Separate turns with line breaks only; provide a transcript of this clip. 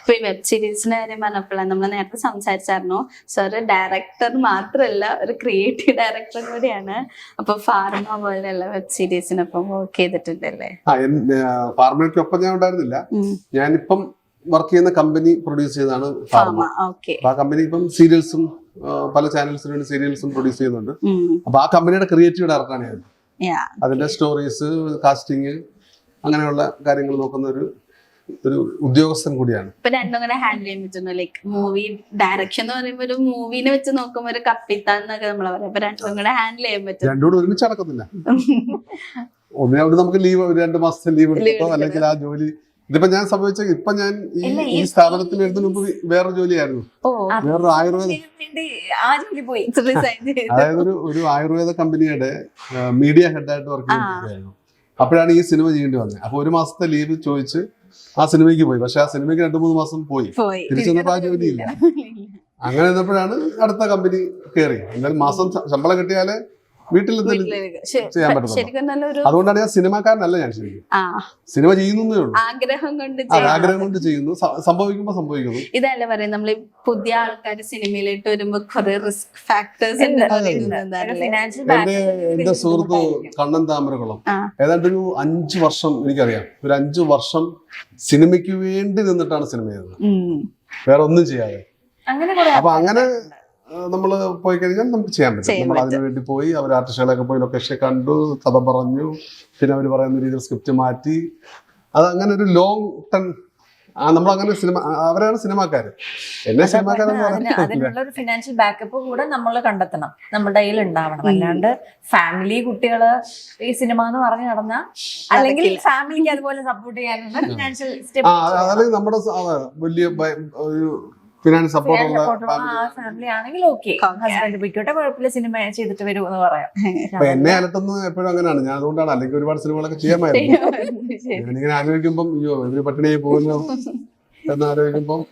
ഇപ്പൊ ഈ വെബ് സീരീസിന്റെ കാര്യം പറഞ്ഞപ്പോഴാണ് നമ്മൾ നേരത്തെ സംസാരിച്ചായിരുന്നു. സോ ഒരു ഡയറക്ടർ മാത്രല്ല, ഒരു ക്രിയേറ്റീവ് ഡയറക്ടർ കൂടിയാണ്. അപ്പൊ ഫാർമ പോലെയുള്ള വെബ് സീരീസിനൊപ്പം വർക്ക് ചെയ്തിട്ടുണ്ടല്ലേ?
ഫാർമയ്ക്കൊപ്പം ഞാൻ ഉണ്ടായിരുന്നില്ല. ഞാനിപ്പം വർക്ക് ചെയ്യുന്ന കമ്പനി പ്രൊഡ്യൂസ് ചെയ്താണ് ഫാർമ. ആ കമ്പനി ഇപ്പം സീരിയൽസും പല ചാനൽസിന് വേണ്ടി സീരിയൽസും പ്രൊഡ്യൂസ് ചെയ്യുന്നുണ്ട്. അപ്പൊ ആ കമ്പനിയുടെ ക്രിയേറ്റീവ് ഡയറക്ടറാണ് ഞാൻ. അതിന്റെ സ്റ്റോറീസ്, കാസ്റ്റിംഗ്, അങ്ങനെയുള്ള കാര്യങ്ങൾ നോക്കുന്ന ഒരു ഉദ്യോഗസ്ഥൻ കൂടിയാണ്.
ഇപ്പൊ രണ്ടും കൂടെ ഹാൻഡിൽ ചെയ്യാൻ പറ്റുന്നു. ലൈക്ക് മൂവി ഡയറക്ഷൻ എന്ന് പറയുമ്പോൾ ഒരു മൂവിനെ വെച്ച് നോക്കുമ്പോൾ ഒരു കപ്പിത്താൻ എന്നൊക്കെ നമ്മൾ പറയാം. അപ്പൊ രണ്ടും കൂടെ ഹാൻഡിൽ ചെയ്യാൻ പറ്റും.
രണ്ടും കൂടെ ഒരുമിച്ച് നടക്കത്തില്ല. ഒന്നിനവിടെ നമുക്ക് ലീവ് 2 മാസത്തെ ലീവ് എടുത്തോ, അല്ലെങ്കിൽ ആ ജോലി ഇതിപ്പോ ഞാൻ സംഭവിച്ച ഇപ്പൊ ഞാൻ ഈ സ്ഥാപനത്തിൽ എഴുതുന്ന മുമ്പ് വേറൊരു ജോലിയായിരുന്നു. വേറൊരു ആയുർവേദ, അതായത് ഒരു ആയുർവേദ കമ്പനിയുടെ മീഡിയ ഹെഡായിട്ട് വർക്ക് ചെയ്യുന്നതായിരുന്നു. അപ്പോഴാണ് ഈ സിനിമ ചെയ്യേണ്ടി വന്നത്. അപ്പൊ 1 മാസത്തെ ലീവ് ചോദിച്ച് ആ സിനിമയ്ക്ക് പോയി. പക്ഷെ ആ സിനിമയ്ക്ക് 2-3 മാസം പോയി. തിരിച്ചു വന്നപ്പോ ആ ജോലിയില്ല. അങ്ങനെ വന്നപ്പോഴാണ് അടുത്ത കമ്പനി കയറി. എന്തായാലും മാസം ശമ്പളം കിട്ടിയാലേ വീട്ടിൽ ചെയ്യാൻ പറ്റും. അതുകൊണ്ടാണ് ഞാൻ സിനിമാക്കാരനല്ല. ഞാൻ ശരിക്കും സിനിമ ചെയ്യുന്നേ ഉള്ളൂ. ആഗ്രഹം കൊണ്ട് ചെയ്യുന്നു. സംഭവിക്കുമ്പോ സംഭവിക്കുന്നു.
ഇതല്ല പറയാം, നമ്മൾ പുതിയ ആൾക്കാർ സിനിമയിലോട്ട് വരുമ്പോ കുറെ റിസ്ക് ഫാക്ടേഴ്സ്.
എന്റെ സുഹൃത്ത് കണ്ണൻ താമരകുളം ഏതാണ്ട് ഒരു 5 വർഷം എനിക്കറിയാം. ഒരു 5 വർഷം സിനിമയ്ക്ക് വേണ്ടി നിന്നിട്ടാണ് സിനിമ ചെയ്തത്, വേറെ ഒന്നും ചെയ്യാതെ. അപ്പൊ അങ്ങനെ നമ്മള് പോയി കഴിഞ്ഞാൽ നമുക്ക് ചെയ്യാൻ പറ്റും. നമ്മൾ അതിനു വേണ്ടി പോയി, അവർ ആർട്ടിസ്റ്റുകളൊക്കെ പോയി ലൊക്കേഷൻ കണ്ടു, കഥ പറഞ്ഞു, പിന്നെ അവർ പറയുന്ന രീതിയിൽ സ്ക്രിപ്റ്റ് മാറ്റി. അത് അങ്ങനെ ഒരു ലോങ് ടൺ. നമ്മളങ്ങനെ സിനിമ, അവരാണ് സിനിമാക്കാര്. എന്നെ
അതിനുള്ള ഒരു ഫിനാൻഷ്യൽ ബാക്കപ്പ് കൂടെ നമ്മൾ കണ്ടെത്തണം, നമ്മുടെ കയ്യിൽ ഉണ്ടാവണം. അല്ലാണ്ട് ഫാമിലി, കുട്ടികള് ഈ സിനിമ എന്ന് പറഞ്ഞു നടന്ന, അല്ലെങ്കിൽ ഫാമിലിക്ക് അതുപോലെ സപ്പോർട്ട് ചെയ്യാനുള്ള ഫിനാൻഷ്യൽ സ്റ്റെപ്പ്,
അതായത് നമ്മുടെ വലിയ ഒരു ഫിനാൻസ് സപ്പോർട്ടുള്ള
ഫാമിലി ആണെങ്കിൽ ഓക്കെ, ഹസ്ബൻഡ് പോയിക്കോട്ടെ, കുഴപ്പമില്ല, സിനിമ ചെയ്തിട്ട് വരും എന്ന് പറയാം.
എന്നെ അലട്ടുന്നത് എപ്പോഴും അങ്ങനെയാണ്. ഞാൻ അതുകൊണ്ടാണ്, അല്ലെങ്കിൽ ഒരുപാട് സിനിമകളൊക്കെ ചെയ്യാമായിരുന്നു. ഞാനിങ്ങനെ ആലോചിക്കുമ്പം അയ്യോ ഇവര് പട്ടിണിയായി പോകുന്നു എന്ന് ആലോചിക്കുമ്പം